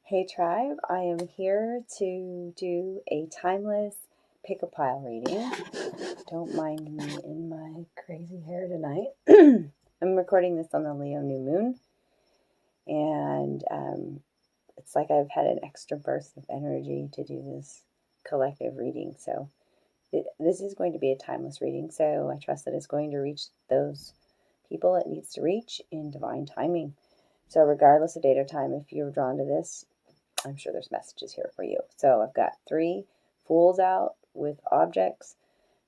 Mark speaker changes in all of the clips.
Speaker 1: Hey tribe, I am here to do a timeless pick-a-pile reading. Don't mind me in my crazy hair tonight. I'm recording this on the Leo new moon, and it's like I've had an extra burst of energy to do this collective reading. So this is going to be a timeless reading, so I trust that it's going to reach those people it needs to reach in divine timing. So regardless of date or time, if you're drawn to this, I'm sure there's messages here for you. So I've got 3 Fools out with objects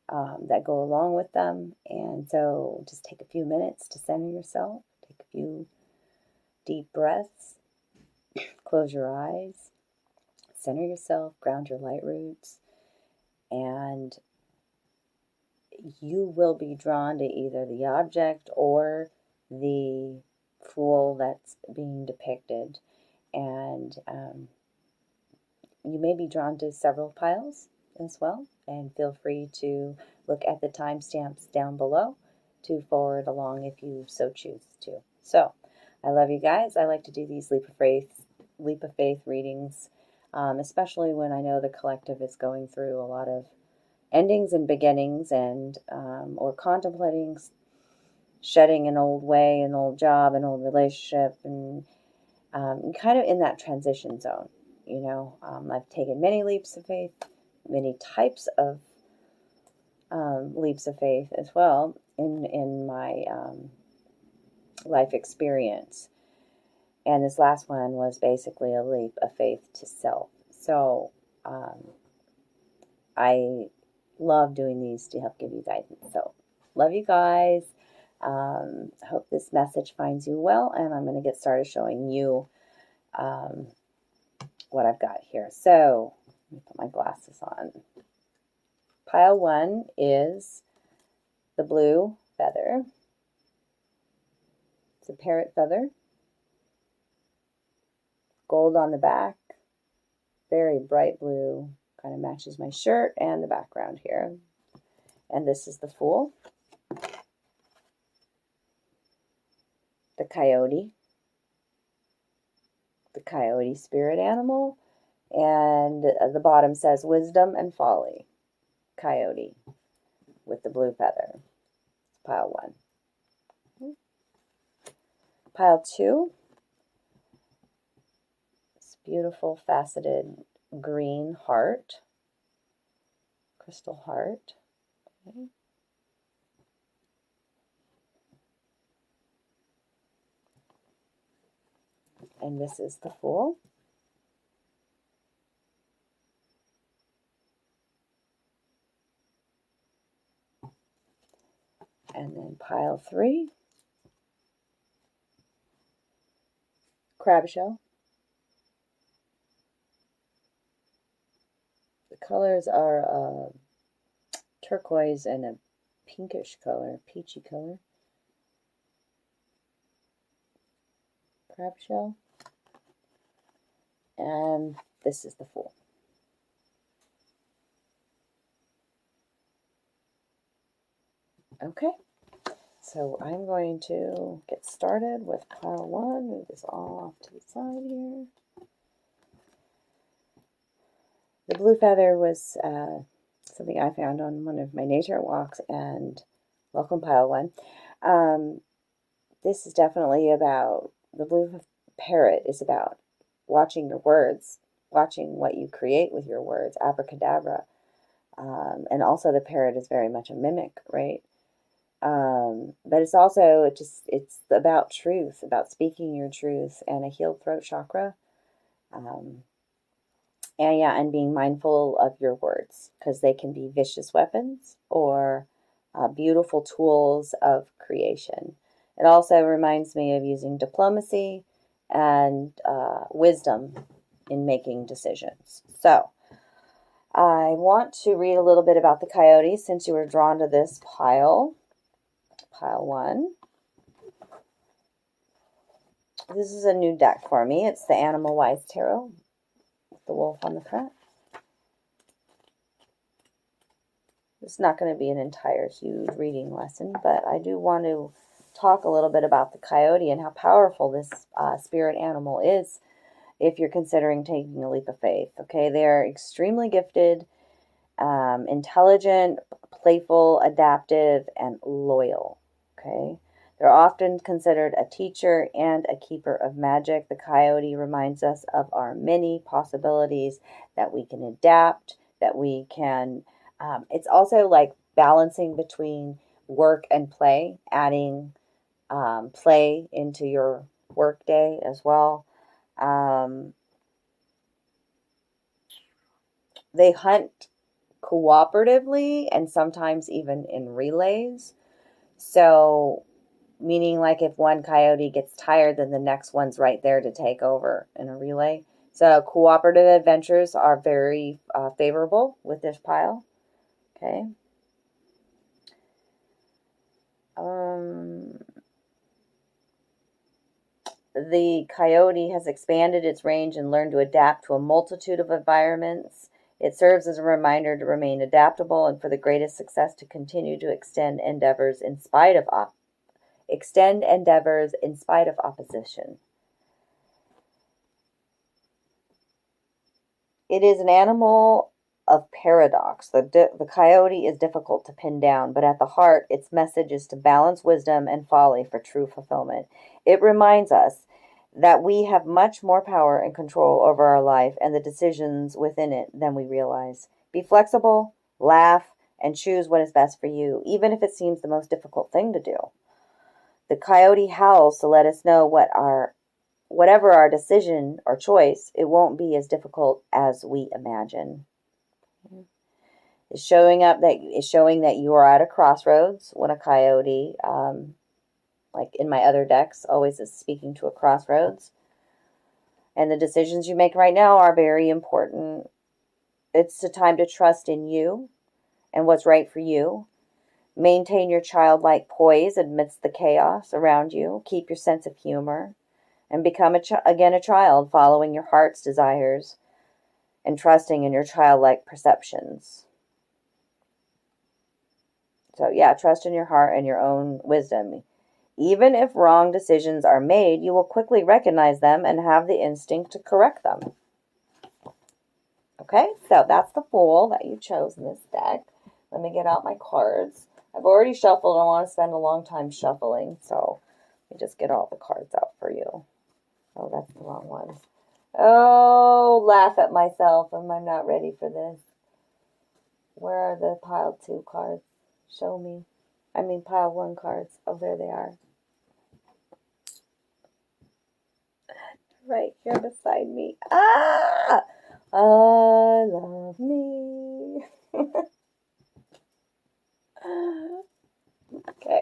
Speaker 1: that go along with them. And so just take a few minutes to center yourself. Take a few deep breaths. Close your eyes. Center yourself. Ground your light roots. And you will be drawn to either the object or the Fool that's being depicted. And you may be drawn to several piles as well, and feel free to look at the timestamps down below to forward along if you so choose to. So, I love you guys. I like to do these leap of faith readings, especially when I know the collective is going through a lot of endings and beginnings, and or contemplating shedding an old way, an old job, an old relationship, and kind of in that transition zone. I've taken many leaps of faith, many types of leaps of faith as well in my life experience. And this last one was basically a leap of faith to self. So I love doing these to help give you guidance. So love you guys. Hope this message finds you well, and I'm going to get started showing you what I've got here. So let me put my glasses on. Pile 1 is the blue feather. It's a parrot feather. Gold on the back. Very bright blue. Kind of matches my shirt and the background here. And this is the Fool. The coyote. The coyote spirit animal. And the bottom says wisdom and folly. Coyote with the blue feather. Pile 1. Pile 2. This beautiful faceted green heart. Crystal heart. Okay. And this is the Fool. And then pile 3, crab shell. The colors are turquoise and a pinkish color, peachy color. Crab shell. And this is the Fool. Okay, so I'm going to get started with pile 1. Move this all off to the side here. The blue feather was something I found on one of my nature walks, and welcome pile 1. This is definitely about, the blue parrot is about watching your words, watching what you create with your words, abracadabra. And also the parrot is very much a mimic, right? But it's also it's about truth, about speaking your truth, and a healed throat chakra. And being mindful of your words, because they can be vicious weapons or beautiful tools of creation. It also reminds me of using diplomacy and wisdom in making decisions. So I want to read a little bit about the coyote since you were drawn to this pile. Pile 1. This is a new deck for me. It's the Animal Wise Tarot with the wolf on the front. It's not going to be an entire huge reading lesson, but I do want to talk a little bit about the coyote and how powerful this spirit animal is if you're considering taking a leap of faith. Okay, they are extremely gifted, intelligent, playful, adaptive, and loyal. Okay, they're often considered a teacher and a keeper of magic. The coyote reminds us of our many possibilities, that we can adapt, that we can. It's also like balancing between work and play, adding play into your work day as well. Um, they hunt cooperatively and sometimes even in relays. So, meaning like if one coyote gets tired, then the next one's right there to take over in a relay. So, cooperative adventures are very favorable with this pile. Okay. The coyote has expanded its range and learned to adapt to a multitude of environments. It serves as a reminder to remain adaptable and for the greatest success to continue to extend endeavors in spite of opposition. It is an animal of paradox. The coyote is difficult to pin down, but at the heart, its message is to balance wisdom and folly for true fulfillment. It reminds us that we have much more power and control over our life and the decisions within it than we realize. Be flexible, laugh, and choose what is best for you, even if it seems the most difficult thing to do. The coyote howls to let us know whatever our decision or choice, it won't be as difficult as we imagine. It's showing that you are at a crossroads when a coyote, like in my other decks, always is speaking to a crossroads. And the decisions you make right now are very important. It's a time to trust in you and what's right for you. Maintain your childlike poise amidst the chaos around you. Keep your sense of humor. And become again a child, following your heart's desires and trusting in your childlike perceptions. So yeah, trust in your heart and your own wisdom. Even if wrong decisions are made, you will quickly recognize them and have the instinct to correct them. Okay, so that's the Fool that you chose in this deck. Let me get out my cards. I've already shuffled. I want to spend a long time shuffling, so let me just get all the cards out for you. Oh, that's the wrong one. Oh, laugh at myself. Am I not ready for this? Where are the pile 2 cards? Show me. I mean pile 1 cards. Oh, there they are. Right here beside me. Ah! I love me. Okay.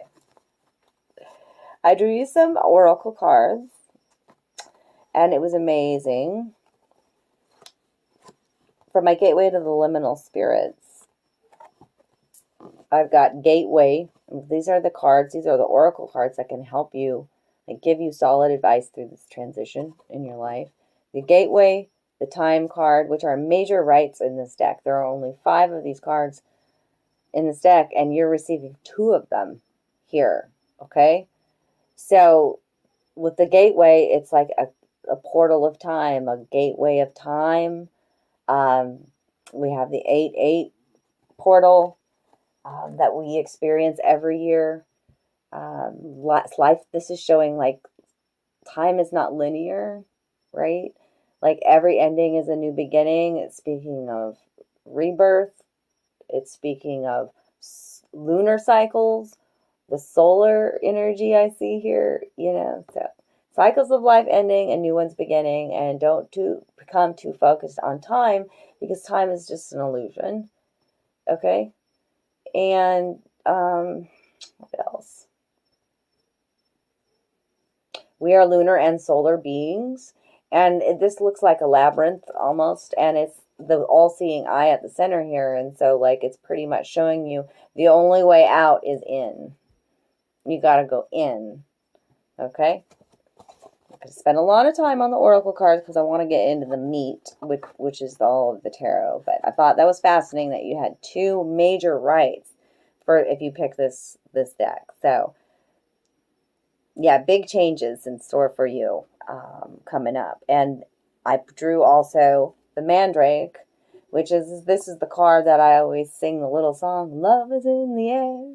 Speaker 1: I drew you some oracle cards, and it was amazing. For my gateway to the liminal spirits, I've got gateway. These are the cards. These are the oracle cards that can help you and give you solid advice through this transition in your life. The gateway, the time card, which are major rights in this deck. There are only 5 of these cards in this deck, and you're receiving 2 of them here. Okay? So with the gateway, it's like a portal of time, a gateway of time. We have the 8-8 portal that we experience every year. Life, this is showing like time is not linear, right? Like every ending is a new beginning. It's speaking of rebirth. It's speaking of lunar cycles, the solar energy I see here, so cycles of life ending and new ones beginning, and don't become too focused on time because time is just an illusion. Okay? And what else? We are lunar and solar beings, and this looks like a labyrinth almost, and it's the all-seeing eye at the center here, and so like it's pretty much showing you the only way out is in. You got to go in. Okay? I spent a lot of time on the oracle cards because I want to get into the meat, which is all of the tarot. But I thought that was fascinating that you had 2 major rights for if you pick this deck. So yeah, big changes in store for you coming up. And I drew also the mandrake, which is, this is the card that I always sing the little song, Love is in the air.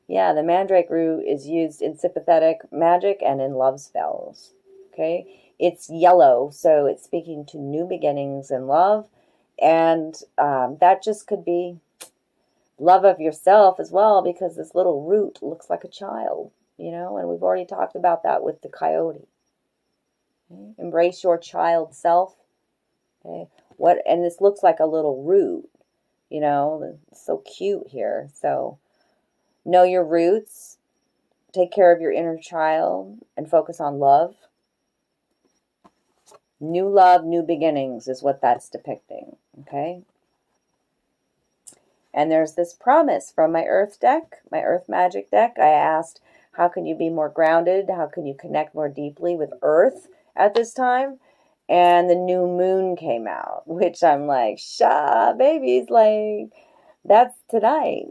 Speaker 1: Yeah, the mandrake root is used in sympathetic magic and in love spells. Okay, it's yellow, so it's speaking to new beginnings in love, and that just could be love of yourself as well, because this little root looks like a child, and we've already talked about that with the coyote. Okay? Embrace your child self. Okay, and this looks like a little root, it's so cute here. So know your roots, take care of your inner child, and focus on love. New love, new beginnings is what that's depicting. Okay. And there's this promise from my Earth deck, my Earth Magic deck. I asked, how can you be more grounded? How can you connect more deeply with Earth at this time? And the new moon came out, which I'm like, Sha, babies, like, that's tonight,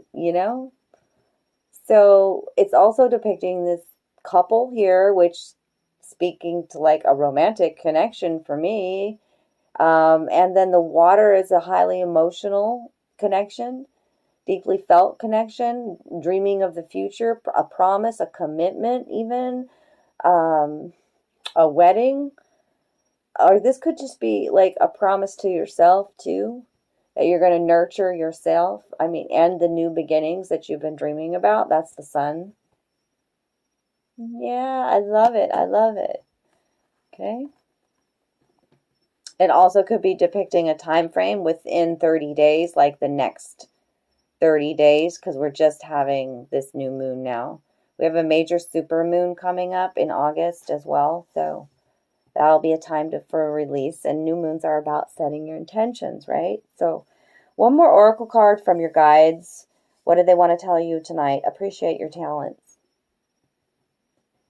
Speaker 1: So it's also depicting this couple here, which speaking to like a romantic connection for me. And then the water is a highly emotional connection, deeply felt connection, dreaming of the future, a promise, a commitment, even a wedding. Or this could just be like a promise to yourself too, that you're going to nurture yourself. I mean, and the new beginnings that you've been dreaming about. That's the sun. Yeah, I love it. I love it. Okay. It also could be depicting a time frame within 30 days, like the next 30 days, because we're just having this new moon now. We have a major super moon coming up in August as well, so that'll be a time for a release. And new moons are about setting your intentions, right? So one more oracle card from your guides. What do they want to tell you tonight? Appreciate your talents.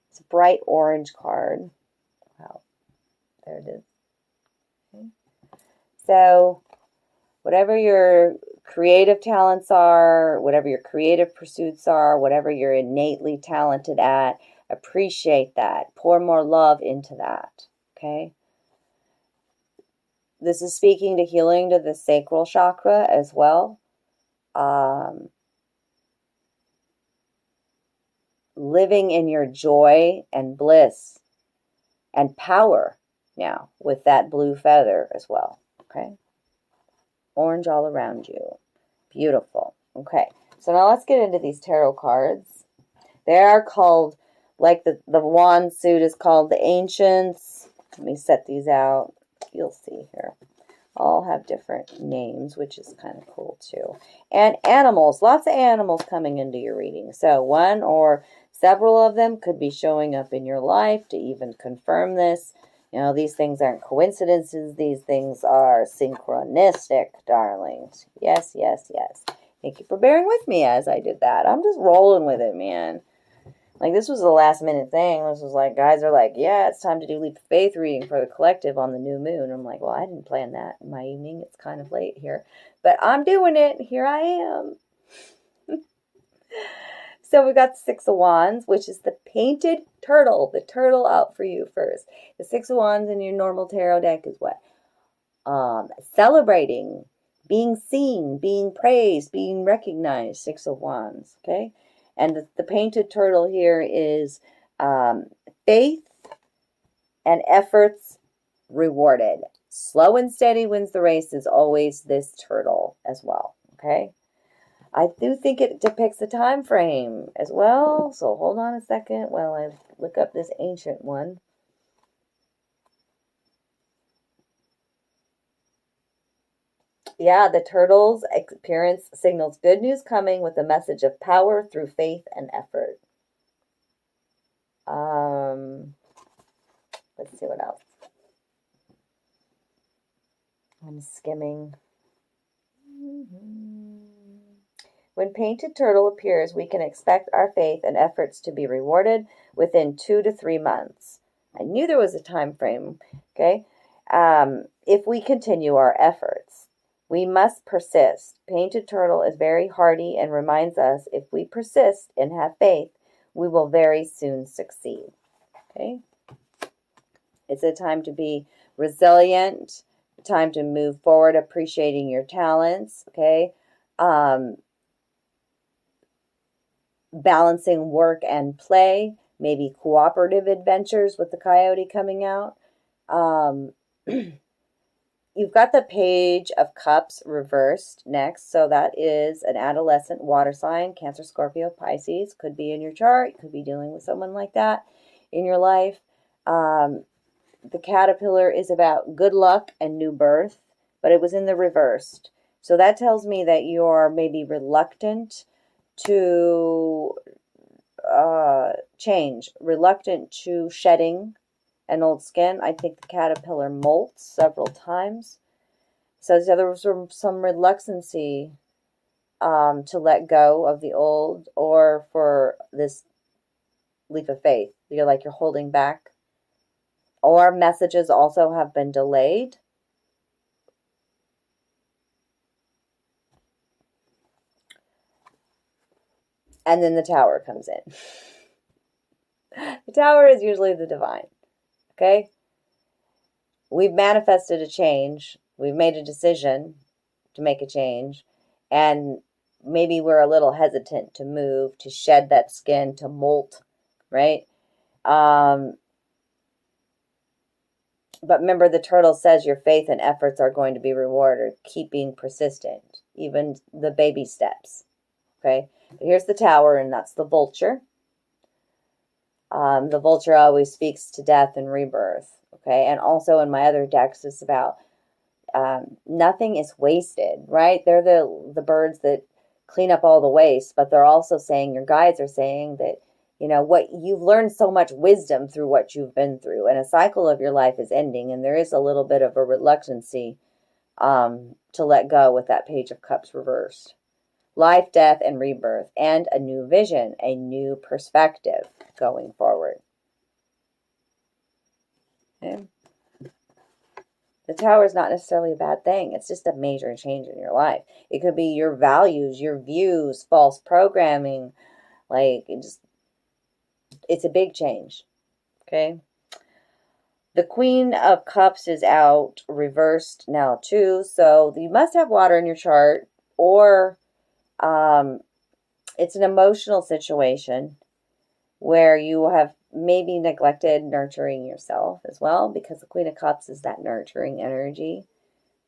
Speaker 1: It's a bright orange card. Wow, there it is. Okay. So whatever your creative talents are, whatever your creative pursuits are, whatever you're innately talented at, appreciate that. Pour more love into that. Okay? This is speaking to healing to the sacral chakra as well. Living in your joy and bliss and power now with that blue feather as well. Okay? Orange all around you. Beautiful. Okay, so now let's get into these tarot cards. They are called, like the wand suit is called the Ancients. Let me set these out. You'll see here. All have different names, which is kind of cool too. And animals. Lots of animals coming into your reading. So one or several of them could be showing up in your life to even confirm this. These things aren't coincidences. These things are synchronistic, darlings. Yes, yes, yes. Thank you for bearing with me as I did that. I'm just rolling with it, man. Like, this was a last minute thing. This was like, guys are like, yeah, it's time to do Leap of Faith reading for the collective on the new moon. I'm like, well, I didn't plan that in my evening. It's kind of late here. But I'm doing it. Here I am. So we got the Six of Wands, which is the painted turtle. The turtle out for you first. The Six of Wands in your normal tarot deck is what? Celebrating, being seen, being praised, being recognized. Six of Wands, okay? And the painted turtle here is faith and efforts rewarded. Slow and steady wins the race is always this turtle as well, okay? I do think it depicts a time frame as well. So hold on a second while I look up this ancient one. Yeah, the turtle's appearance signals good news coming with a message of power through faith and effort. Let's see what else. I'm skimming. When painted turtle appears, we can expect our faith and efforts to be rewarded within 2 to 3 months. I knew there was a time frame, okay? If we continue our efforts, we must persist. Painted turtle is very hardy and reminds us if we persist and have faith, we will very soon succeed, okay? It's a time to be resilient, time to move forward, appreciating your talents, okay? Balancing work and play, maybe cooperative adventures with the coyote coming out. You've got the Page of Cups reversed next. So that is an adolescent water sign, Cancer, Scorpio, Pisces. Could be in your chart. You could be dealing with someone like that in your life. The caterpillar is about good luck and new birth, but it was in the reversed. So that tells me that you're maybe reluctant to change, reluctant to shedding an old skin. I think the caterpillar molts several times. So there was some reluctancy to let go of the old, or for this leap of faith. You're holding back. Or messages also have been delayed. And then the Tower comes in. The Tower is usually the divine. Okay? We've manifested a change. We've made a decision to make a change. And maybe we're a little hesitant to move, to shed that skin, to molt, right? But remember, the turtle says your faith and efforts are going to be rewarded. Keep being persistent, even the baby steps. Okay? But here's the Tower, and that's the vulture. The vulture always speaks to death and rebirth. Okay? And also in my other decks, it's about nothing is wasted, right? They're the birds that clean up all the waste, but they're also saying, your guides are saying that, what you've learned so much wisdom through what you've been through, and a cycle of your life is ending, and there is a little bit of a reluctancy to let go with that Page of Cups reversed. Life, death, and rebirth, and a new vision, a new perspective going forward. Okay. The Tower is not necessarily a bad thing. It's just a major change in your life. It could be your values, your views, false programming. It's a big change. Okay. The Queen of Cups is out reversed now too. So you must have water in your chart, or it's an emotional situation where you have maybe neglected nurturing yourself as well, because the Queen of Cups is that nurturing energy.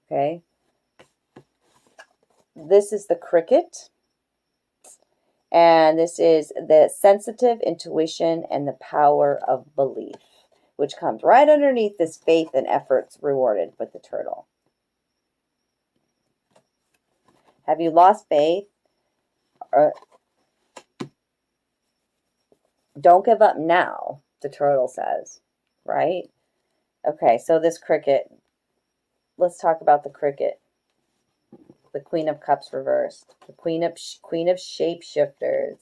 Speaker 1: Okay. This is the cricket. And this is the sensitive intuition and the power of belief, which comes right underneath this faith and efforts rewarded with the turtle. Have you lost faith? Don't give up now, the turtle says, right? Okay, so this cricket, let's talk about the cricket. The Queen of Cups reversed. The Queen of Shapeshifters.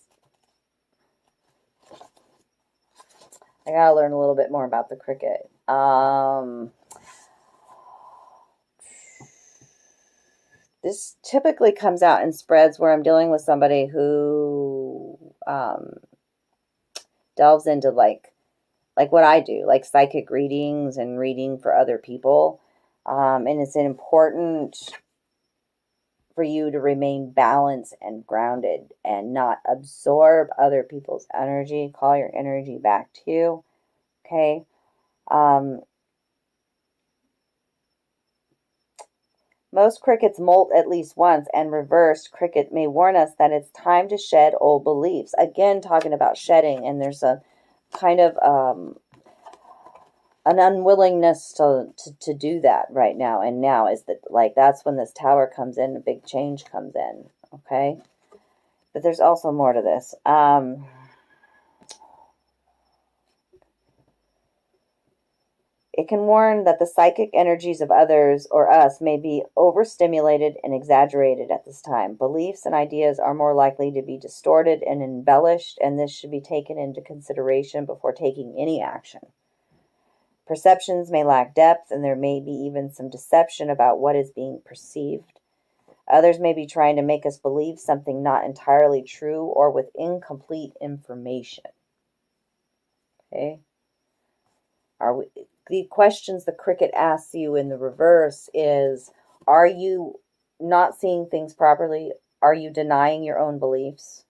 Speaker 1: I gotta learn a little bit more about the cricket. This typically comes out in spreads where I'm dealing with somebody who delves into like what I do, like psychic readings and reading for other people. And it's important for you to remain balanced and grounded and not absorb other people's energy. Call your energy back to you. Okay. Most crickets molt at least once, and reversed cricket may warn us that it's time to shed old beliefs. Again, talking about shedding, and there's a kind of an unwillingness to do that right now. And now is that that's when this Tower comes in, a big change comes in. Okay. But there's also more to this. It can warn that the psychic energies of others or us may be overstimulated and exaggerated at this time. Beliefs and ideas are more likely to be distorted and embellished, and this should be taken into consideration before taking any action. Perceptions may lack depth, and there may be even some deception about what is being perceived. Others may be trying to make us believe something not entirely true or with incomplete information. Okay? the questions the cricket asks you in the reverse is, are you not seeing things properly? Are you denying your own beliefs?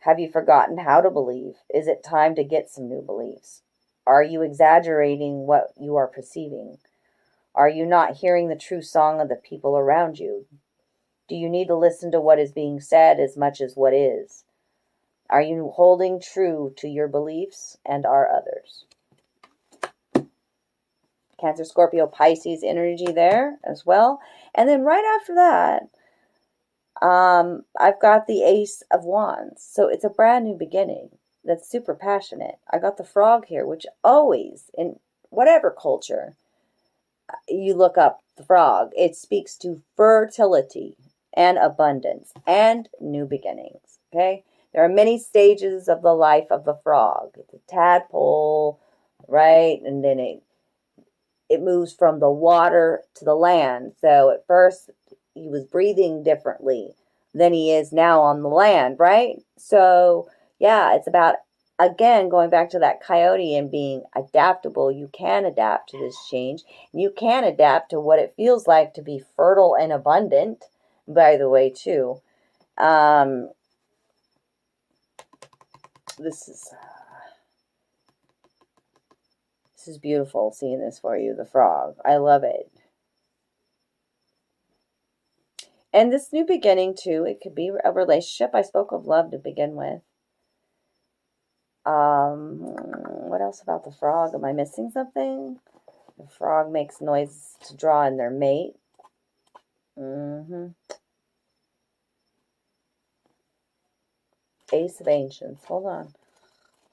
Speaker 1: Have you forgotten how to believe? Is it time to get some new beliefs? Are you exaggerating what you are perceiving? Are you not hearing the true song of the people around you? Do you need to listen to what is being said as much as what is? Are you holding true to your beliefs, and are others? Cancer, Scorpio, Pisces energy there as well. And then right after that, I've got the Ace of Wands. So it's a brand new beginning that's super passionate. I got the frog here, which always, in whatever culture you look up the frog, it speaks to fertility and abundance and new beginnings. Okay? There are many stages of the life of the frog. It's a tadpole, right? And then it moves from the water to the land. So at first he was breathing differently than he is now on the land, right? So yeah, it's about, again, going back to that coyote and being adaptable. You can adapt to this change. You can adapt to what it feels like to be fertile and abundant, by the way, too. This is beautiful, seeing this for you, the frog. I love it. And this new beginning, too, it could be a relationship. I spoke of love to begin with. What else about the frog? Am I missing something? The frog makes noise to draw in their mate. Ace of Ancients. Hold on.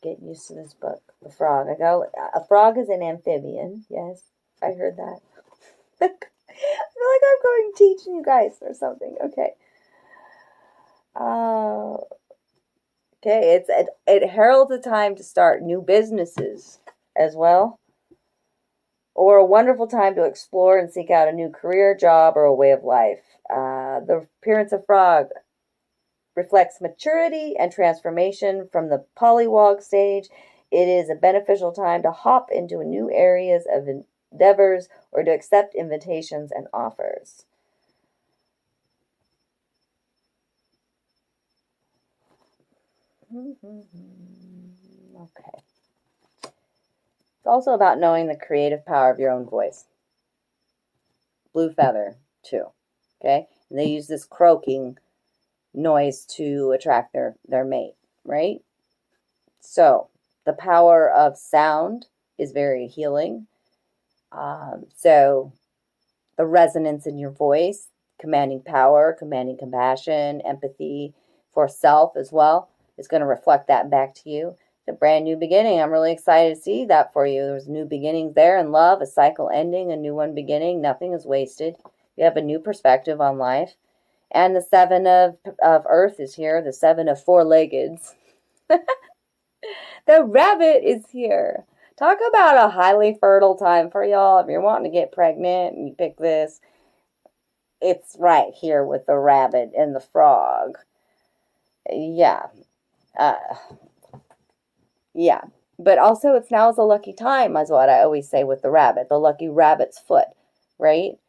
Speaker 1: Getting used to this book. The frog. A frog is an amphibian. Yes, I heard that. I feel like I'm going teaching you guys or something. Okay. Okay, it heralds a time to start new businesses as well, or a wonderful time to explore and seek out a new career, job, or a way of life. The appearance of frog reflects maturity and transformation from the polywog stage. It is a beneficial time to hop into new areas of endeavors or to accept invitations and offers. Okay. It's also about knowing the creative power of your own voice. Blue feather, too. Okay? And they use this croaking noise to attract their mate, right? So, the power of sound is very healing. So, the resonance in your voice, commanding power, commanding compassion, empathy for self as well, is going to reflect that back to you. It's a brand new beginning. I'm really excited to see that for you. There's new beginnings there in love, a cycle ending, a new one beginning. Nothing is wasted. You have a new perspective on life. And the 7 of Earth is here, the 7 of four-leggeds. The rabbit is here. Talk about a highly fertile time for y'all. If you're wanting to get pregnant and you pick this, it's right here with the rabbit and the frog. Yeah. Yeah. But also, it's now is a lucky time, is what I always say with the rabbit. The lucky rabbit's foot, right?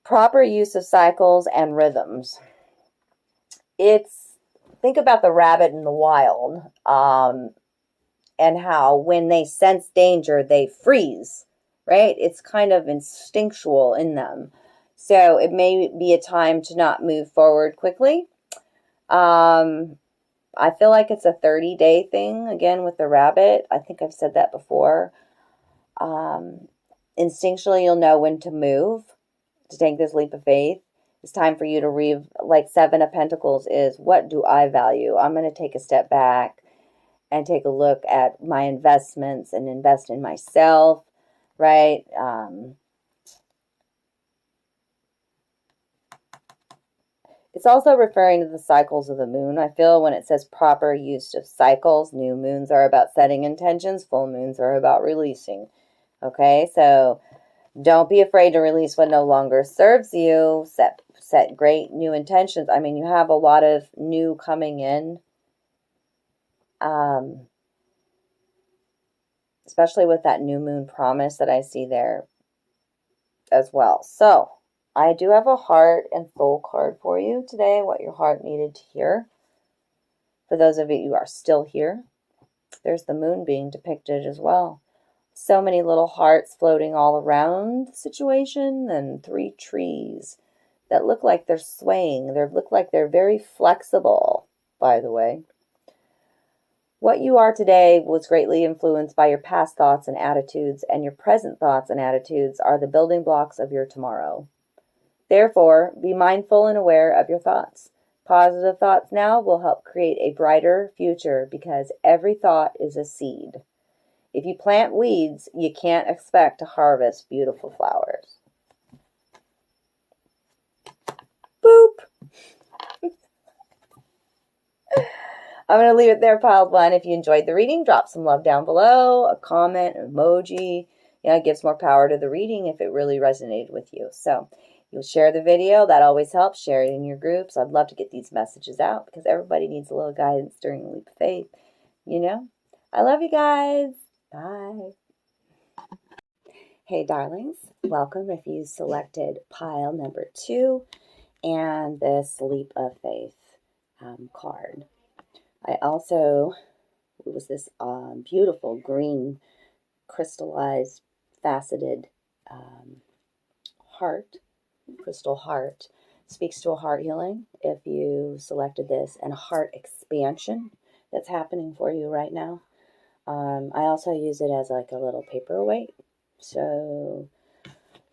Speaker 1: Proper use of cycles and rhythms. Think about the rabbit in the wild, and how when they sense danger, they freeze, right? It's kind of instinctual in them. So it may be a time to not move forward quickly. I feel like it's a 30-day thing, again, with the rabbit. I think I've said that before. Instinctually, you'll know when to move, to take this leap of faith. It's time for you to read, like 7 of Pentacles is, what do I value? I'm going to take a step back and take a look at my investments and invest in myself, right? It's also referring to the cycles of the moon. I feel when it says proper use of cycles, new moons are about setting intentions, full moons are about releasing. Okay, so don't be afraid to release what no longer serves you. Set great new intentions. I mean, you have a lot of new coming in. especially with that new moon promise that I see there as well. So I do have a heart and soul card for you today, what your heart needed to hear. For those of you who are still here, there's the moon being depicted as well. So many little hearts floating all around the situation, and 3 trees that look like they're swaying. They look like they're very flexible, by the way. What you are today was greatly influenced by your past thoughts and attitudes, and your present thoughts and attitudes are the building blocks of your tomorrow. Therefore, be mindful and aware of your thoughts. Positive thoughts now will help create a brighter future because every thought is a seed. If you plant weeds, you can't expect to harvest beautiful flowers. Boop! I'm going to leave it there, piled one. If you enjoyed the reading, drop some love down below, a comment, an emoji. It gives more power to the reading if it really resonated with you. So you'll share the video. That always helps. Share it in your groups. I'd love to get these messages out because everybody needs a little guidance during the leap of faith. I love you guys. Bye. Hey, darlings. Welcome if you selected pile number 2 and this leap of faith card. I also, it was this beautiful green crystallized faceted heart, crystal heart, speaks to a heart healing if you selected this, and a heart expansion that's happening for you right now. I also use it as like a little paperweight. So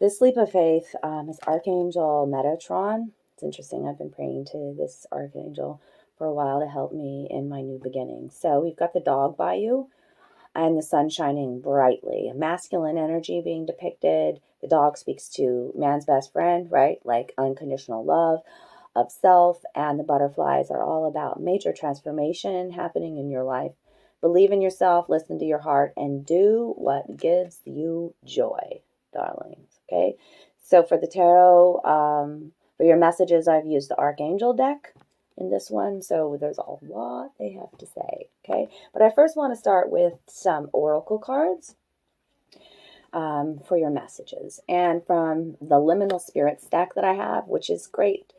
Speaker 1: this leap of faith is Archangel Metatron. It's interesting. I've been praying to this Archangel for a while to help me in my new beginning. So we've got the dog by you and the sun shining brightly. A masculine energy being depicted. The dog speaks to man's best friend, right? Like unconditional love of self. And the butterflies are all about major transformation happening in your life. Believe in yourself, listen to your heart, and do what gives you joy, darlings. Okay? So for the tarot, for your messages, I've used the Archangel deck in this one, so there's a lot they have to say, okay? But I first want to start with some oracle cards for your messages. And from the Liminal Spirits deck that I have, which is great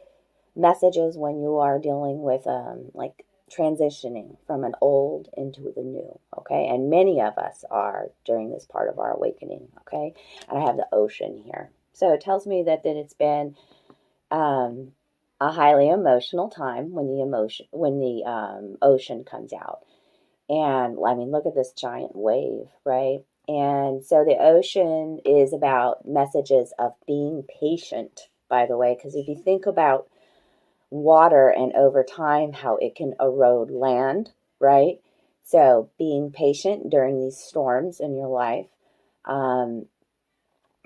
Speaker 1: messages when you are dealing with like transitioning from an old into the new, okay? And many of us are during this part of our awakening, okay? And I have the ocean here. So it tells me that it's been a highly emotional time when the ocean comes out. And I mean, look at this giant wave, right? And so the ocean is about messages of being patient, by the way, because if you think about water and over time how it can erode land, right? So being patient during these storms in your life.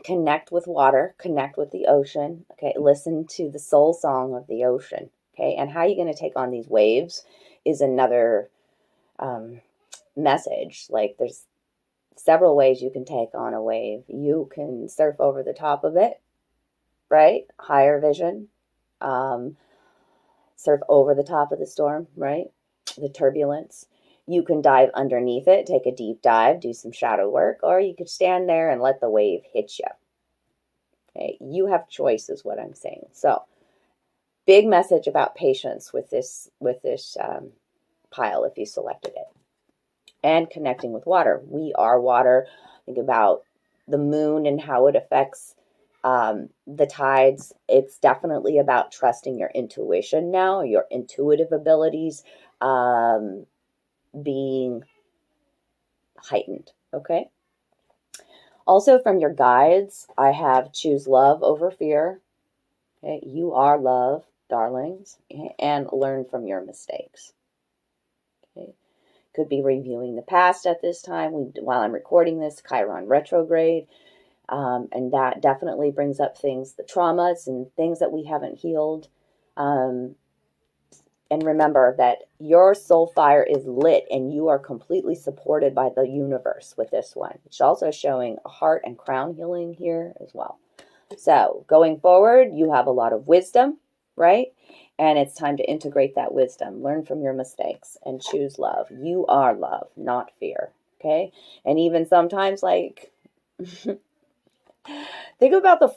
Speaker 1: Connect with water, connect with the ocean, okay? Listen to the soul song of the ocean, okay? And how you're going to take on these waves is another message. Like there's several ways you can take on a wave. You can surf over the top of it, right? Higher vision. Surf over the top of the storm, right? The turbulence. You can dive underneath it, take a deep dive, do some shadow work, or you could stand there and let the wave hit you. Okay, you have choice is what I'm saying. So, big message about patience with this pile if you selected it. And connecting with water. We are water. Think about the moon and how it affects the tides. It's definitely about trusting your intuition now, your intuitive abilities being heightened, okay? Also from your guides, I have choose love over fear. Okay? You are love, darlings, and learn from your mistakes. Okay? Could be reviewing the past at this time. While I'm recording this, Chiron retrograde. And that definitely brings up things, the traumas and things that we haven't healed. And remember that your soul fire is lit and you are completely supported by the universe with this one. It's also showing a heart and crown healing here as well. So going forward, you have a lot of wisdom, right? And it's time to integrate that wisdom. Learn from your mistakes and choose love. You are love, not fear. Okay. And even sometimes, like, think about the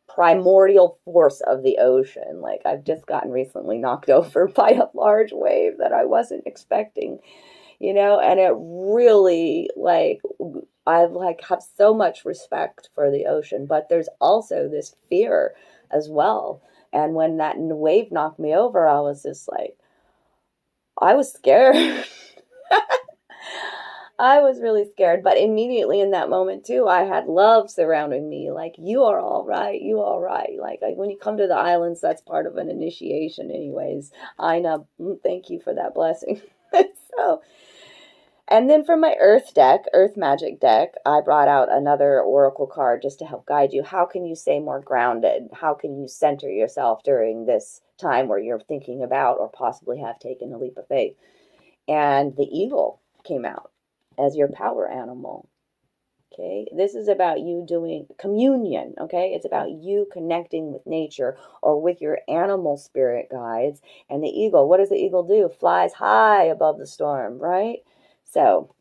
Speaker 1: primordial force of the ocean. Like, I've just gotten recently knocked over by a large wave that I wasn't expecting, and it really, like, I like have so much respect for the ocean, but there's also this fear as well. And when that wave knocked me over, I was just like, I was scared. I was really scared, but immediately in that moment too, I had love surrounding me. Like, you are all right. You all right. Like when you come to the islands, that's part of an initiation anyways. I know. Thank you for that blessing. So, and then from my Earth Magic deck, I brought out another Oracle card just to help guide you. How can you stay more grounded? How can you center yourself during this time where you're thinking about or possibly have taken a leap of faith? And the eagle came out as your power animal. Okay, this is about you doing communion. Okay, it's about you connecting with nature or with your animal spirit guides. And the eagle, what does the eagle do? Flies high above the storm, right? So,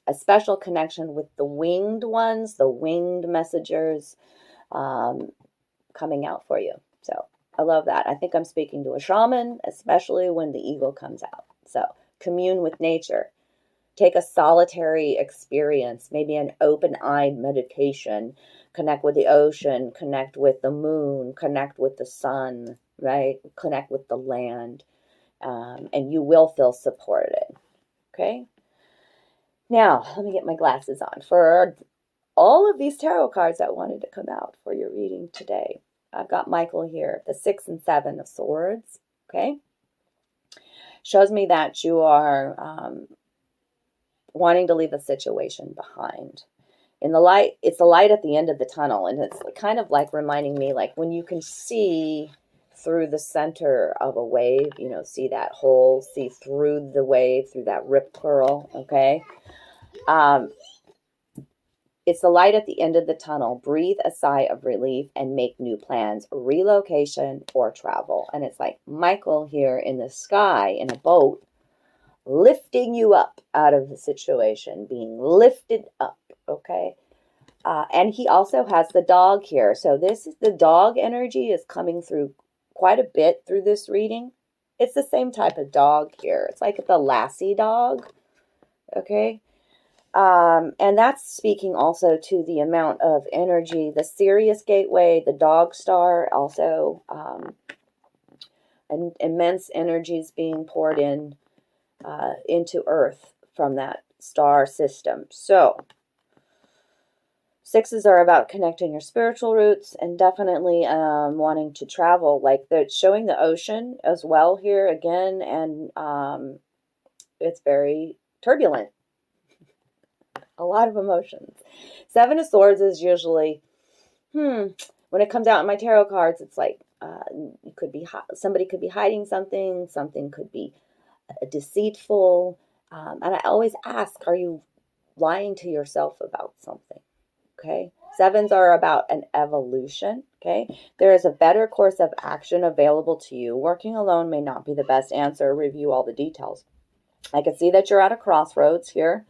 Speaker 1: a special connection with the winged ones, the winged messengers coming out for you. So, I love that. I think I'm speaking to a shaman, especially when the eagle comes out. So, commune with nature. Take a solitary experience, maybe an open-eyed meditation, connect with the ocean, connect with the moon, connect with the sun, right? Connect with the land, and you will feel supported, okay? Now, let me get my glasses on. For all of these tarot cards that wanted to come out for your reading today, I've got Michael here, the 6 and 7 of Swords, okay? Shows me that you are wanting to leave a situation behind. In the light, it's the light at the end of the tunnel, and it's kind of like reminding me, like when you can see through the center of a wave, see that hole, see through the wave, through that rip curl, okay? It's the light at the end of the tunnel. Breathe a sigh of relief and make new plans, relocation or travel. And it's like Michael here in the sky in a boat, lifting you up out of the situation, being lifted up, okay? And he also has the dog here. So the dog energy is coming through quite a bit through this reading. It's the same type of dog here. It's like the Lassie dog, okay? And that's speaking also to the amount of energy, the Sirius gateway, the dog star, also and immense energies being poured in into Earth from that star system. So, 6s are about connecting your spiritual roots and definitely wanting to travel. Like they're showing the ocean as well here again, and it's very turbulent. A lot of emotions. 7 of Swords is usually, when it comes out in my tarot cards, it's like somebody could be hiding something. Something could be deceitful. And I always ask, are you lying to yourself about something? Okay. 7s are about an evolution. Okay. There is a better course of action available to you. Working alone may not be the best answer. Review all the details. I can see that you're at a crossroads here.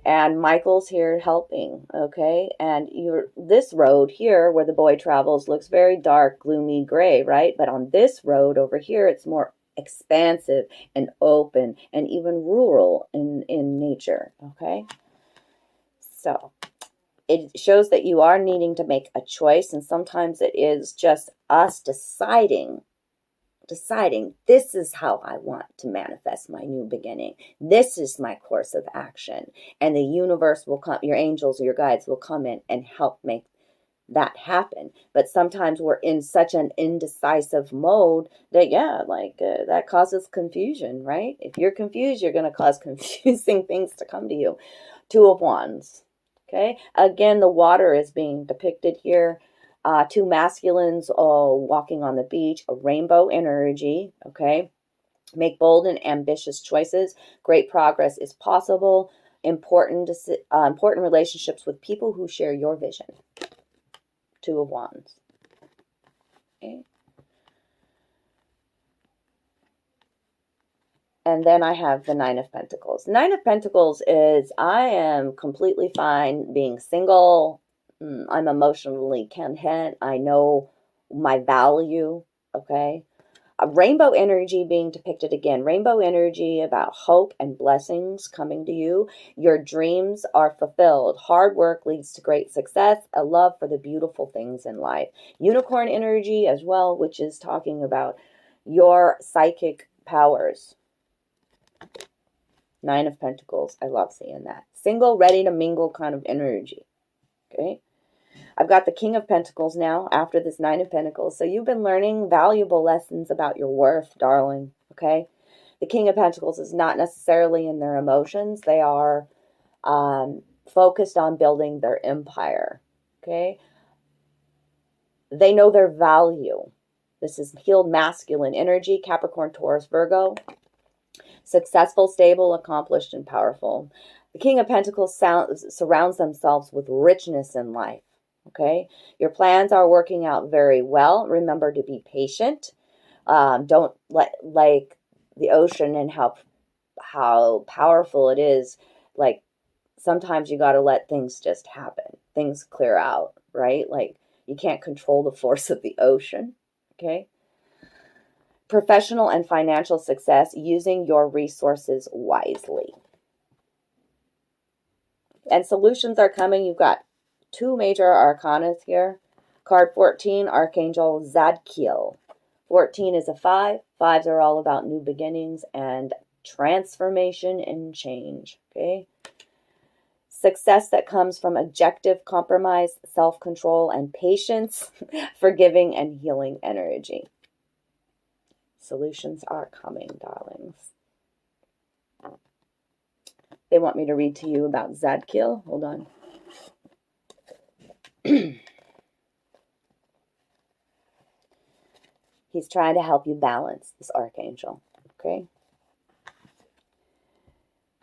Speaker 1: And Michael's here helping, okay? And this road here where the boy travels looks very dark, gloomy, gray, right? But on this road over here, it's more expansive and open and even rural in nature, okay? So it shows that you are needing to make a choice, and sometimes it is just us deciding this is how I want to manifest my new beginning. This is my course of action. And the universe will come, your angels or your guides will come in and help make that happen. But sometimes we're in such an indecisive mode that, that causes confusion, right? If you're confused, you're going to cause confusing things to come to you. 2 of Wands. Okay. Again, the water is being depicted here. 2 masculines walking on the beach, a rainbow energy, okay? Make bold and ambitious choices. Great progress is possible. Important relationships with people who share your vision. 2 of Wands. Okay. And then I have the Nine of Pentacles. Nine of Pentacles is, I am completely fine being single. I'm emotionally content. I know my value. Okay. A rainbow energy being depicted again. Rainbow energy about hope and blessings coming to you. Your dreams are fulfilled. Hard work leads to great success. A love for the beautiful things in life. Unicorn energy as well, which is talking about your psychic powers. Nine of Pentacles. I love seeing that. Single, ready to mingle kind of energy. Okay. I've got the King of Pentacles now after this Nine of Pentacles. So you've been learning valuable lessons about your worth, darling. Okay. The King of Pentacles is not necessarily in their emotions. They are focused on building their empire. Okay. They know their value. This is healed masculine energy. Capricorn, Taurus, Virgo. Successful, stable, accomplished, and powerful. The King of Pentacles surrounds themselves with richness in life. Okay? Your plans are working out very well. Remember to be patient. Don't let, like the ocean and how powerful it is. Like, sometimes you got to let things just happen. Things clear out, right? Like, you can't control the force of the ocean. Okay? Professional and financial success, using your resources wisely. And solutions are coming. You've got two major arcanas here. Card 14, Archangel Zadkiel. 14 is a 5. 5s are all about new beginnings and transformation and change. Okay. Success that comes from objective compromise, self-control, and patience, forgiving and healing energy. Solutions are coming, darlings. They want me to read to you about Zadkiel. Hold on. He's trying to help you balance, this archangel. Okay?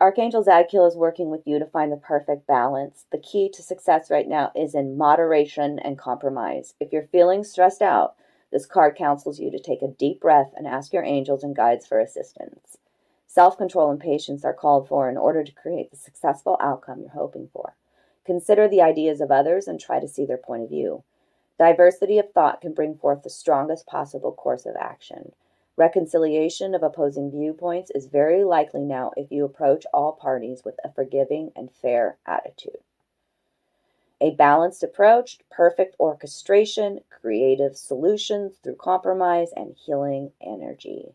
Speaker 1: Archangel Zadkiel is working with you to find the perfect balance. The key to success right now is in moderation and compromise. If you're feeling stressed out, this card counsels you to take a deep breath and ask your angels and guides for assistance. Self-control and patience are called for in order to create the successful outcome you're hoping for. Consider the ideas of others and try to see their point of view. Diversity of thought can bring forth the strongest possible course of action. Reconciliation of opposing viewpoints is very likely now if you approach all parties with a forgiving and fair attitude. A balanced approach, perfect orchestration, creative solutions through compromise, and healing energy.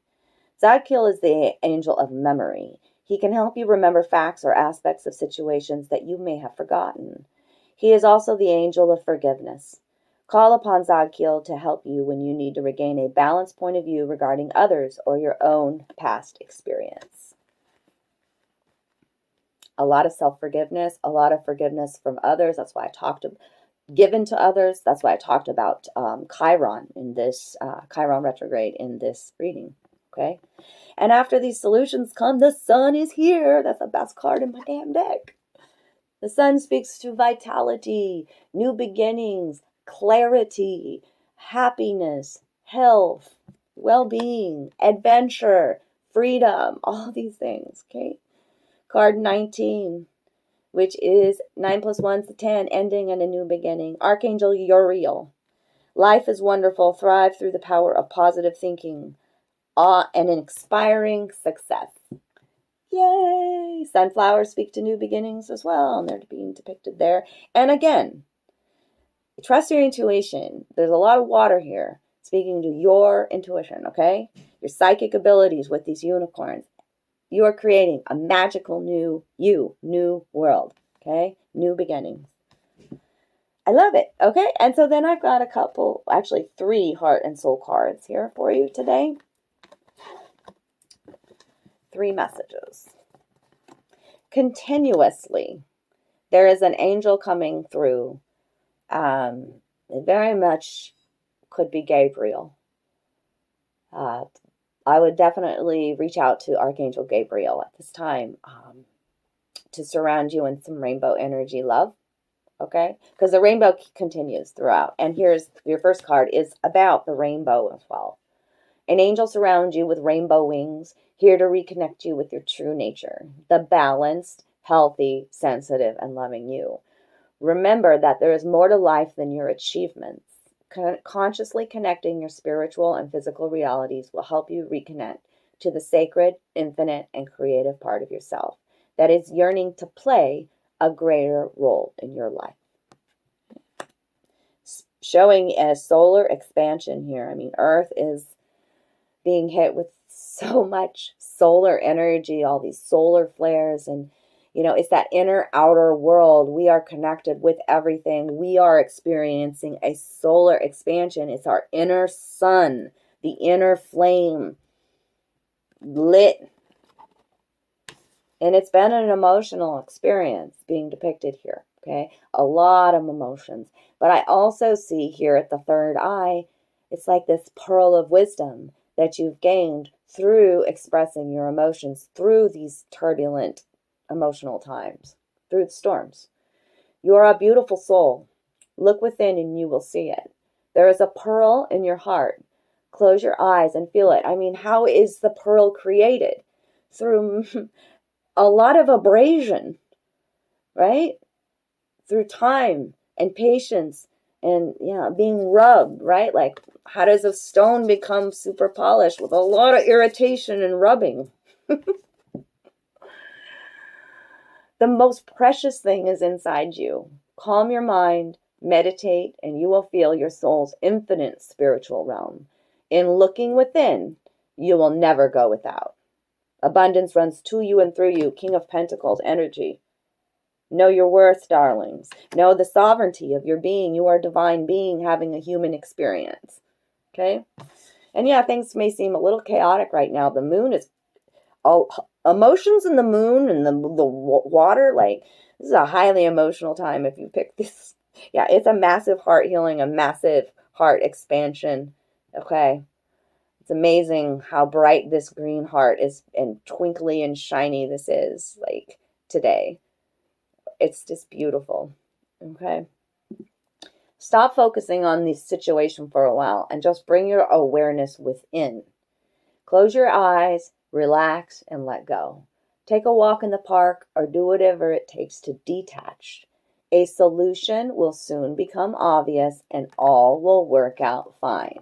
Speaker 1: Zadkiel is the angel of memory. He can help you remember facts or aspects of situations that you may have forgotten. He is also the angel of forgiveness. Call upon Zadkiel to help you when you need to regain a balanced point of view regarding others or your own past experience. A lot of self-forgiveness, a lot of forgiveness from others. That's why I talked about given to others. That's why I talked about Chiron in this Chiron retrograde in this reading. Okay. And after these solutions come, the sun is here. That's the best card in my damn deck. The sun speaks to vitality, new beginnings, clarity, happiness, health, well-being, adventure, freedom, all these things. Okay. Card 19, which is 9 plus 1 is 10, ending and a new beginning. Archangel Uriel. Life is wonderful. Thrive through the power of positive thinking and an inspiring success. Yay! Sunflowers speak to new beginnings as well, and they're being depicted there. And again, trust your intuition. There's a lot of water here speaking to your intuition, okay? Your psychic abilities with these unicorns. You are creating a magical new world, okay? New beginnings. I love it, okay? And so then I've got a couple, actually 3 heart and soul cards here for you today. 3 messages. Continuously, there is an angel coming through. It very much could be Gabriel. I would definitely reach out to Archangel Gabriel at this time to surround you in some rainbow energy love. Okay? Because the rainbow continues throughout. And here's your first card is about the rainbow as well. An angel surrounds you with rainbow wings, here to reconnect you with your true nature, the balanced, healthy, sensitive, and loving you. Remember that there is more to life than your achievements. Consciously connecting your spiritual and physical realities will help you reconnect to the sacred, infinite, and creative part of yourself that is yearning to play a greater role in your life. Showing a solar expansion here. I mean, Earth is being hit with so much solar energy, all these solar flares, and it's that inner outer world. We are connected with everything. We are experiencing a solar expansion. It's our inner sun, the inner flame lit. And it's been an emotional experience being depicted here, okay? A lot of emotions. But I also see here at the third eye, it's like this pearl of wisdom that you've gained through expressing your emotions through these turbulent emotional times, through the storms. You are a beautiful soul. Look within and you will see it. There is a pearl in your heart. Close your eyes and feel it. I mean, how is the pearl created? Through a lot of abrasion, right? Through time and patience and being rubbed, right? Like, how does a stone become super polished? With a lot of irritation and rubbing. The most precious thing is inside you. Calm your mind, meditate, and you will feel your soul's infinite spiritual realm. In looking within, you will never go without. Abundance runs to you and through you. King of Pentacles energy. Know your worth, darlings. Know the sovereignty of your being. You are a divine being having a human experience. Okay? And things may seem a little chaotic right now. The moon is all emotions in the moon and the water. Like, this is a highly emotional time if you pick this. Yeah, it's a massive heart healing, a massive heart expansion. Okay? It's amazing how bright this green heart is and twinkly and shiny this is, like, today. It's just beautiful. Okay? Stop focusing on the situation for a while and just bring your awareness within. Close your eyes, relax, and let go. Take a walk in the park or do whatever it takes to detach. A solution will soon become obvious and all will work out fine.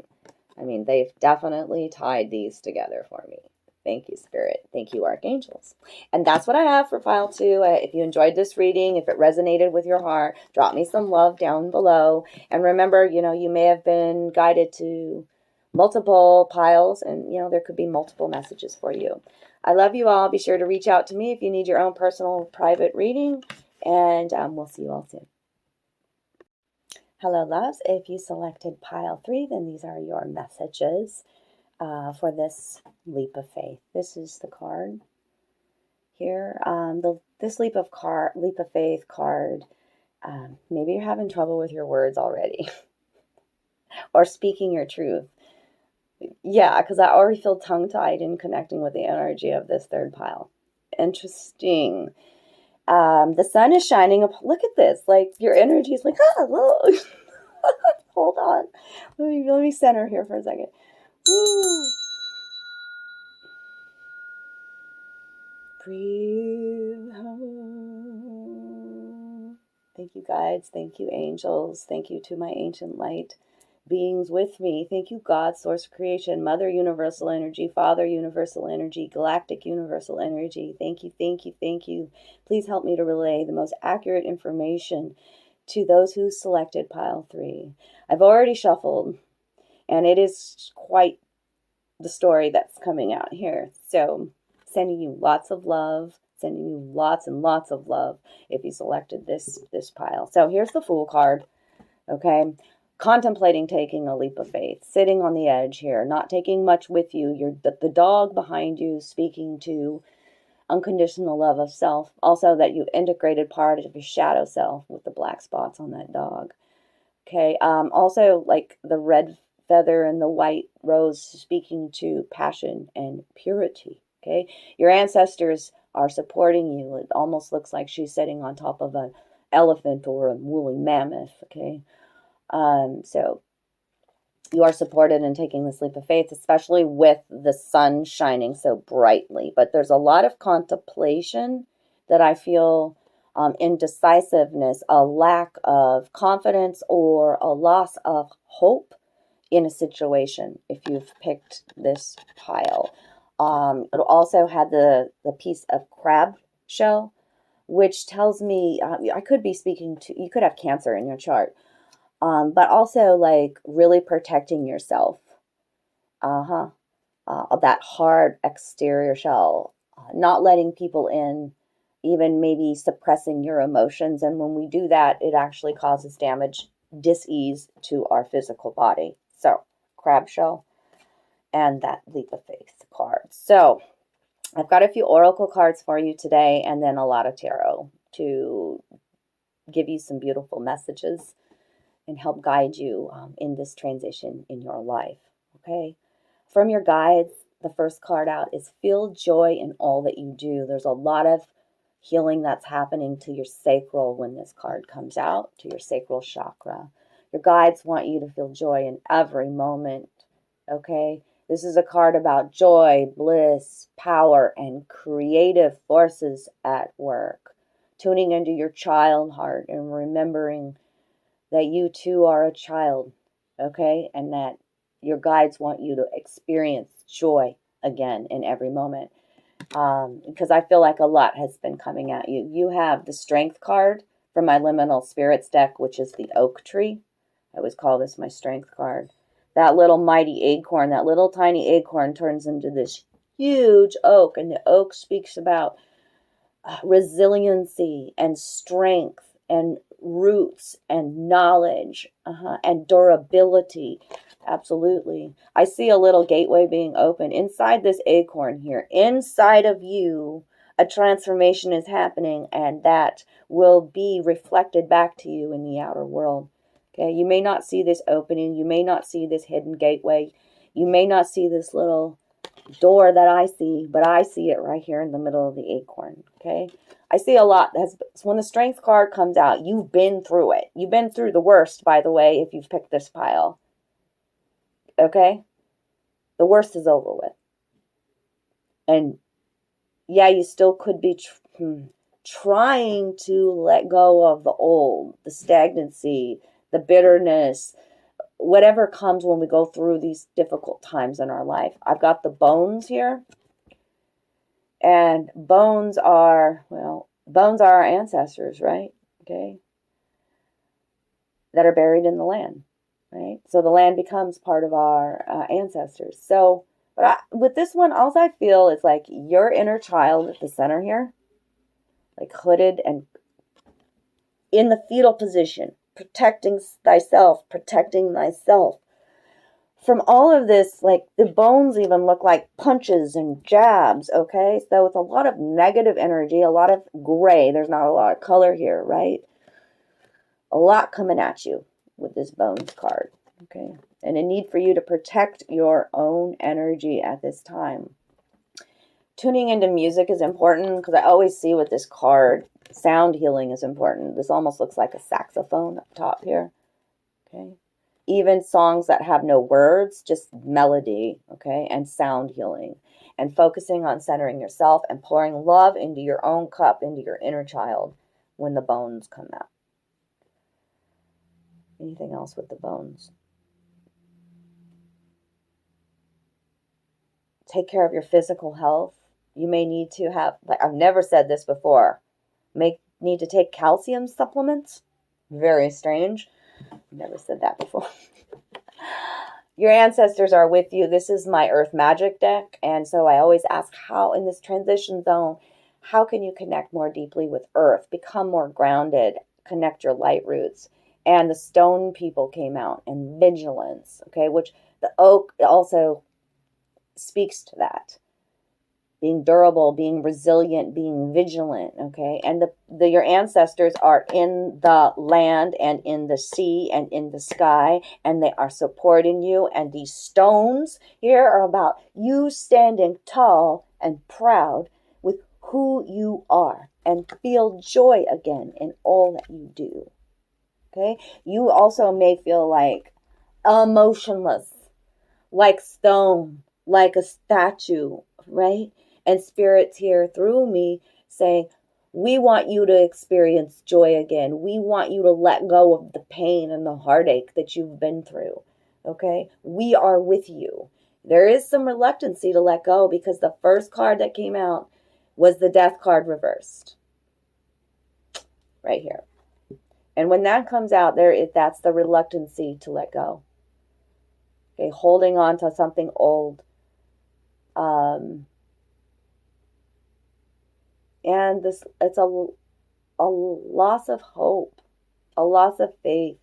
Speaker 1: I mean, they've definitely tied these together for me. Thank you, Spirit. Thank you, Archangels. And that's what I have for Pile 2. If you enjoyed this reading, if it resonated with your heart, drop me some love down below. And remember, you may have been guided to multiple piles, and, there could be multiple messages for you. I love you all. Be sure to reach out to me if you need your own personal private reading, and we'll see you all soon. Hello, loves. If you selected Pile 3, then these are your messages for this leap of faith. This is the card here. This leap of faith card. Maybe you're having trouble with your words already, or speaking your truth. Yeah, because I already feel tongue-tied in connecting with the energy of this third pile. Interesting. The sun is shining up. Look at this. Like, your energy is like, look. Hold on. Let me center here for a second. Woo. Breathe. Thank you, guides. Thank you, angels. Thank you to my ancient light beings with me. Thank you, God, Source Creation, Mother Universal Energy, Father Universal Energy, Galactic Universal Energy. Thank you, thank you, thank you. Please help me to relay the most accurate information to those who selected Pile 3. I've already shuffled, and it is quite the story that's coming out here. So, sending you lots of love, sending you lots and lots of love if you selected this pile. So, here's the Fool card, okay? Contemplating taking a leap of faith, sitting on the edge here, not taking much with you. You're the dog behind you speaking to unconditional love of self. Also, that you integrated part of your shadow self with the black spots on that dog. Okay. Also, like the red feather and the white rose speaking to passion and purity. Okay. Your ancestors are supporting you. It almost looks like she's sitting on top of an elephant or a woolly mammoth. Okay. So You are supported in taking this leap of faith, especially with the sun shining so brightly. But there's a lot of contemplation that I feel, indecisiveness, a lack of confidence, or a loss of hope in a situation if you've picked this pile. It also had the piece of crab shell, which tells me I could be speaking to, you could have Cancer in your chart, but also like really protecting yourself. That hard exterior shell, not letting people in, even maybe suppressing your emotions. And when we do that, it actually causes damage, dis-ease to our physical body. So, crab shell and that leap of faith card. So, I've got a few oracle cards for you today, and then a lot of tarot to give you some beautiful messages and help guide you in this transition in your life. Okay? From your guides, the first card out is feel joy in all that you do. There's a lot of healing that's happening to your sacral when this card comes out, to your sacral chakra. Your guides want you to feel joy in every moment. Okay? This is a card about joy, bliss, power, and creative forces at work. Tuning into your child heart and remembering that you too are a child, okay? And that your guides want you to experience joy again in every moment. Because I feel like a lot has been coming at you. You have the Strength card from my Liminal Spirits deck, which is the oak tree. I always call this my Strength card. That little mighty acorn, that little tiny acorn turns into this huge oak, and the oak speaks about resiliency and strength and roots and knowledge, and durability. Absolutely. I see a little gateway being open inside this acorn here. Inside of you, a transformation is happening, and that will be reflected back to you in the outer world. Okay, you may not see this opening. You may not see this hidden gateway. You may not see this little door that I see, but I see it right here in the middle of the acorn. Okay, I see a lot. When the Strength card comes out, you've been through it. You've been through the worst, by the way, if you've picked this pile. Okay, the worst is over with. And yeah, you still could be trying to let go of the old, the stagnancy, the bitterness, whatever comes when we go through these difficult times in our life. I've got the bones here. And bones are our ancestors, right? Okay. That are buried in the land, right? So the land becomes part of our ancestors. So, with this one, all I feel is like your inner child at the center here, like hooded and in the fetal position, protecting thyself from all of this. Like the bones even look like punches and jabs, okay? So it's a lot of negative energy, a lot of gray. There's not a lot of color here, right? A lot coming at you with this bones card, okay? And a need for you to protect your own energy at this time. Tuning into music is important because I always see with this card, sound healing is important. This almost looks like a saxophone up top here, okay? Even songs that have no words, just melody, okay, and sound healing. And focusing on centering yourself and pouring love into your own cup, into your inner child when the bones come out. Anything else with the bones? Take care of your physical health. You may need to have, like I've never said this before, need to take calcium supplements. Very strange. Never said that before. Your ancestors are with you. This is my Earth Magic deck. And so I always ask, how in this transition zone, how can you connect more deeply with Earth, become more grounded, connect your light roots? And the stone people came out, and vigilance, okay, which the oak also speaks to that. Being durable, being resilient, being vigilant, okay? And your ancestors are in the land and in the sea and in the sky, and they are supporting you. And these stones here are about you standing tall and proud with who you are, and feel joy again in all that you do, okay? You also may feel like emotionless, like stone, like a statue, right? And Spirit's here through me saying, we want you to experience joy again. We want you to let go of the pain and the heartache that you've been through. Okay? We are with you. There is some reluctancy to let go because the first card that came out was the Death card reversed. Right here. And when that comes out, that's the reluctancy to let go. Okay, holding on to something old. And it's a loss of hope, a loss of faith.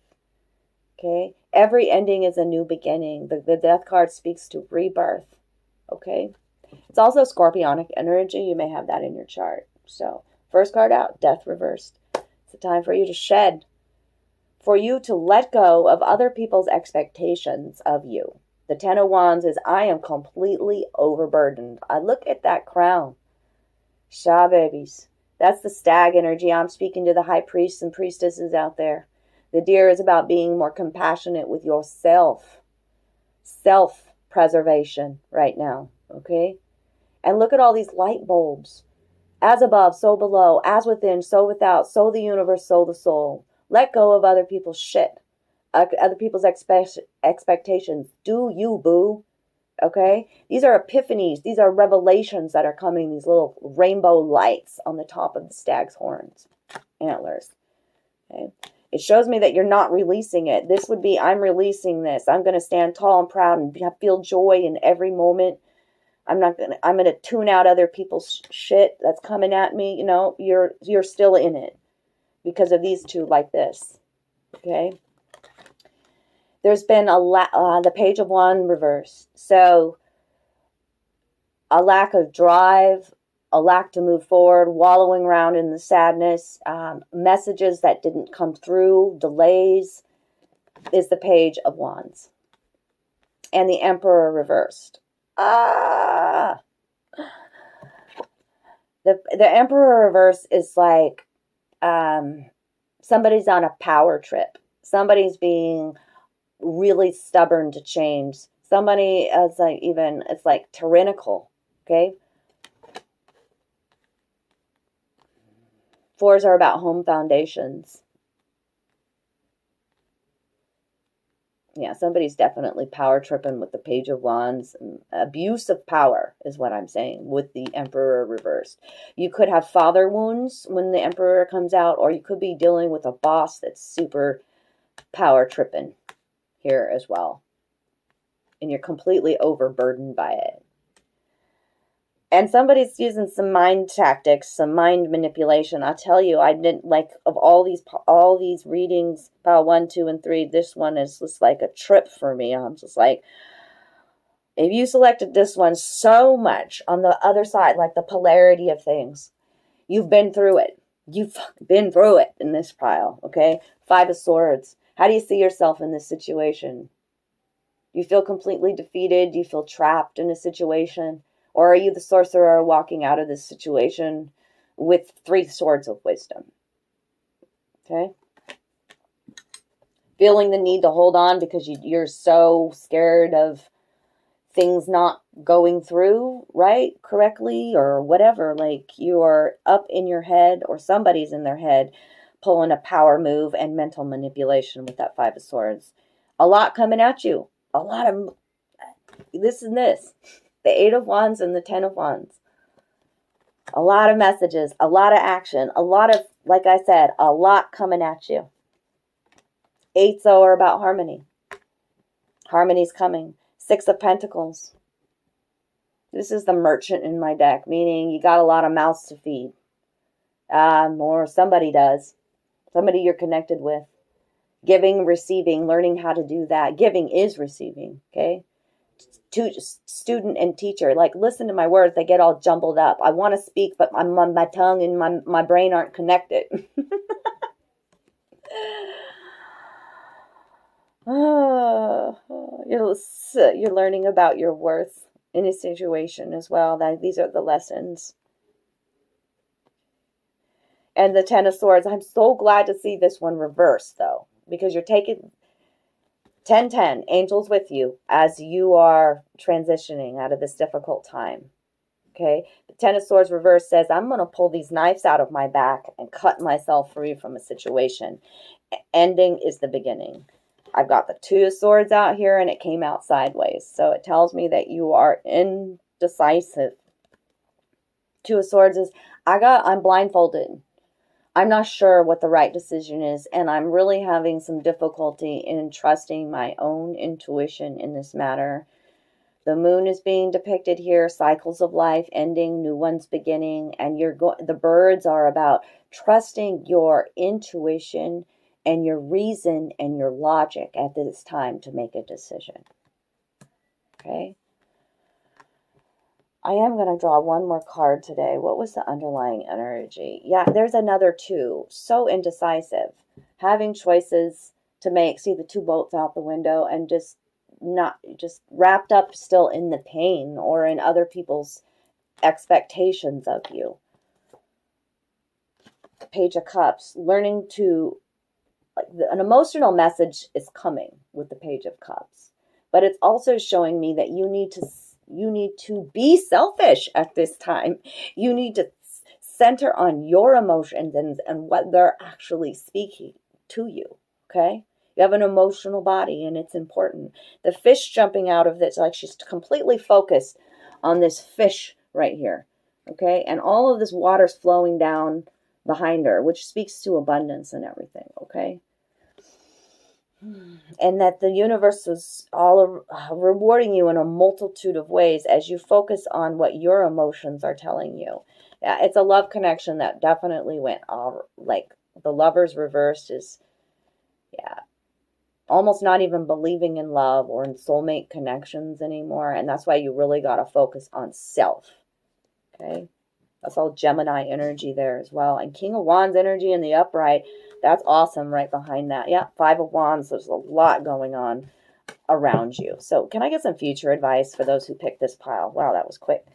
Speaker 1: Okay, every ending is a new beginning. The Death card speaks to rebirth. Okay, it's also Scorpionic energy. You may have that in your chart. So first card out, Death reversed. It's a time for you to shed, for you to let go of other people's expectations of you. The Ten of Wands is, I am completely overburdened. I look at that crown. Sha babies. That's the stag energy. I'm speaking to the high priests and priestesses out there. The deer is about being more compassionate with yourself. Self-preservation right now. Okay? And look at all these light bulbs. As above, so below. As within, so without. So the universe, so the soul. Let go of other people's shit. Other people's expectations. Do you, boo. Okay? These are epiphanies. These are revelations that are coming. These little rainbow lights on the top of the stag's horns. Antlers. Okay? It shows me that you're not releasing it. This would be, I'm releasing this. I'm going to stand tall and proud and feel joy in every moment. I'm going to tune out other people's shit that's coming at me. You know, you're still in it because of these two like this. Okay? There's been the Page of Wands reversed. So a lack of drive, a lack to move forward, wallowing around in the sadness, messages that didn't come through, delays, is the Page of Wands. And the Emperor reversed. The Emperor reverse is like somebody's on a power trip. Somebody's being really stubborn to change. Somebody is like it's like tyrannical. Okay. Fours are about home foundations. Yeah, somebody's definitely power tripping with the Page of Wands. Abuse of power is what I'm saying with the Emperor reversed. You could have father wounds when the Emperor comes out, or you could be dealing with a boss that's super power tripping here as well. And you're completely overburdened by it. And somebody's using some mind tactics, some mind manipulation. I'll tell you, I didn't like of all these readings, pile 1, 2, and 3. This one is just like a trip for me. I'm just like, if you selected this one so much on the other side, like the polarity of things, you've been through it. You've been through it in this pile. Okay, 5 of Swords. How do you see yourself in this situation? Do you feel completely defeated? Do you feel trapped in a situation? Or are you the sorcerer walking out of this situation with 3 swords of wisdom? Okay? Feeling the need to hold on because you're so scared of things not going through, right? Correctly or whatever. Like you're up in your head or somebody's in their head pulling a power move and mental manipulation with that 5 of Swords. A lot coming at you. A lot of this and this. The 8 of Wands and the 10 of Wands. A lot of messages, a lot of action, a lot of, like I said, a lot coming at you. 8s are about harmony. Harmony's coming. 6 of Pentacles. This is the Merchant in my deck, meaning you got a lot of mouths to feed. Or somebody does. Somebody you're connected with. Giving, receiving, learning how to do that. Giving is receiving, okay? Student and teacher, like listen to my words, they get all jumbled up. I want to speak, but my tongue and my brain aren't connected. You're learning about your worth in a situation as well. These are the lessons. And the 10 of Swords, I'm so glad to see this one reversed though, because you're taking 1010, angels with you as you are transitioning out of this difficult time. Okay, the Ten of Swords reverse says, I'm going to pull these knives out of my back and cut myself free from a situation. Ending is the beginning. I've got the Two of Swords out here and it came out sideways. So it tells me that you are indecisive. Two of Swords is, I'm blindfolded. I'm not sure what the right decision is, and I'm really having some difficulty in trusting my own intuition in this matter. The moon is being depicted here, cycles of life ending, new ones beginning, and the birds are about trusting your intuition and your reason and your logic at this time to make a decision. Okay? I am going to draw one more card today. What was the underlying energy? Yeah, there's another two. So indecisive. Having choices to make. See the two bolts out the window and just wrapped up still in the pain or in other people's expectations of you. Page of Cups, learning to, an emotional message is coming with the Page of Cups, but it's also showing me that you need to be selfish at this time. You need to center on your emotions and what they're actually speaking to you. Okay. You have an emotional body and it's important. The fish jumping out of this, like she's completely focused on this fish right here. Okay. And all of this water's flowing down behind her, which speaks to abundance and everything. Okay. And that the universe was all rewarding you in a multitude of ways as you focus on what your emotions are telling you. Yeah, it's a love connection that definitely went all, like the Lovers reversed is, yeah, almost not even believing in love or in soulmate connections anymore. And that's why you really got to focus on self. Okay. That's all Gemini energy there as well. And King of Wands energy in the upright. That's awesome right behind that. Yeah, Five of Wands. There's a lot going on around you. So can I get some future advice for those who picked this pile? Wow, that was quick.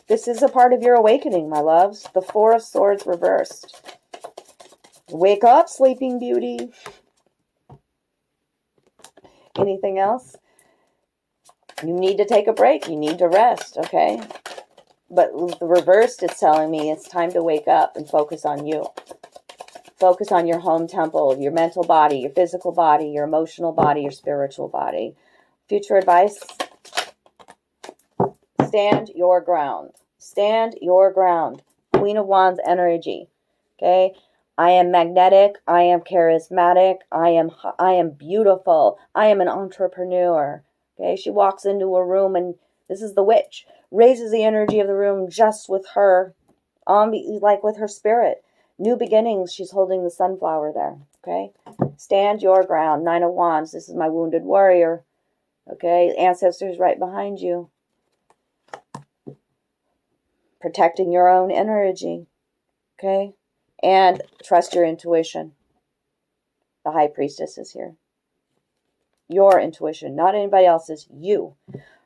Speaker 1: This is a part of your awakening, my loves. The Four of Swords reversed. Wake up, Sleeping Beauty. Anything else? You need to take a break. You need to rest, okay? But the reversed is telling me it's time to wake up and focus on you. Focus on your home temple, your mental body, your physical body, your emotional body, your spiritual body. Future advice, stand your ground. Stand your ground. Queen of Wands energy. Okay? I am magnetic. I am charismatic. I am beautiful. I am an entrepreneur. Okay? She walks into a room and this is the witch. Raises the energy of the room just with her, like with her spirit. New beginnings. She's holding the sunflower there. Okay? Stand your ground. Nine of Wands. This is my wounded warrior. Okay? Ancestors right behind you. Protecting your own energy. Okay? And trust your intuition. The High Priestess is here. Your intuition, not anybody else's. You.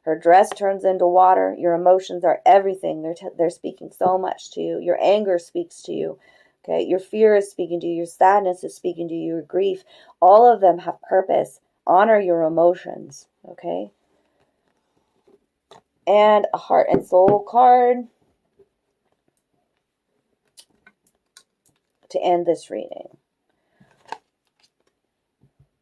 Speaker 1: Her dress turns into water. Your emotions are everything. They're speaking so much to you. Your anger speaks to you. Okay? Your fear is speaking to you. Your sadness is speaking to you. Your grief. All of them have purpose. Honor your emotions. Okay? And a Heart and Soul card to end this reading.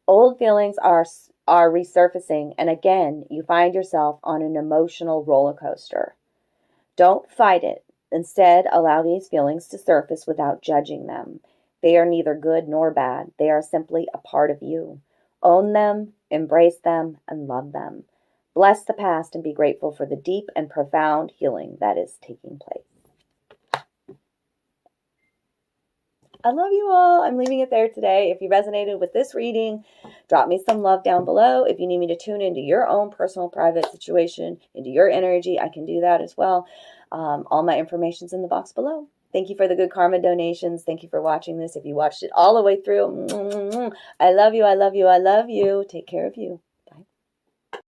Speaker 1: Old feelings are resurfacing, and again, you find yourself on an emotional roller coaster. Don't fight it. Instead, allow these feelings to surface without judging them. They are neither good nor bad. They are simply a part of you. Own them, embrace them, and love them. Bless the past and be grateful for the deep and profound healing that is taking place. I love you all. I'm leaving it there today. If you resonated with this reading, drop me some love down below. If you need me to tune into your own personal private situation, into your energy, I can do that as well. All my information's in the box below. Thank you for the good karma donations. Thank you for watching this. If you watched it all the way through, I love you. I love you. I love you. Take care of you.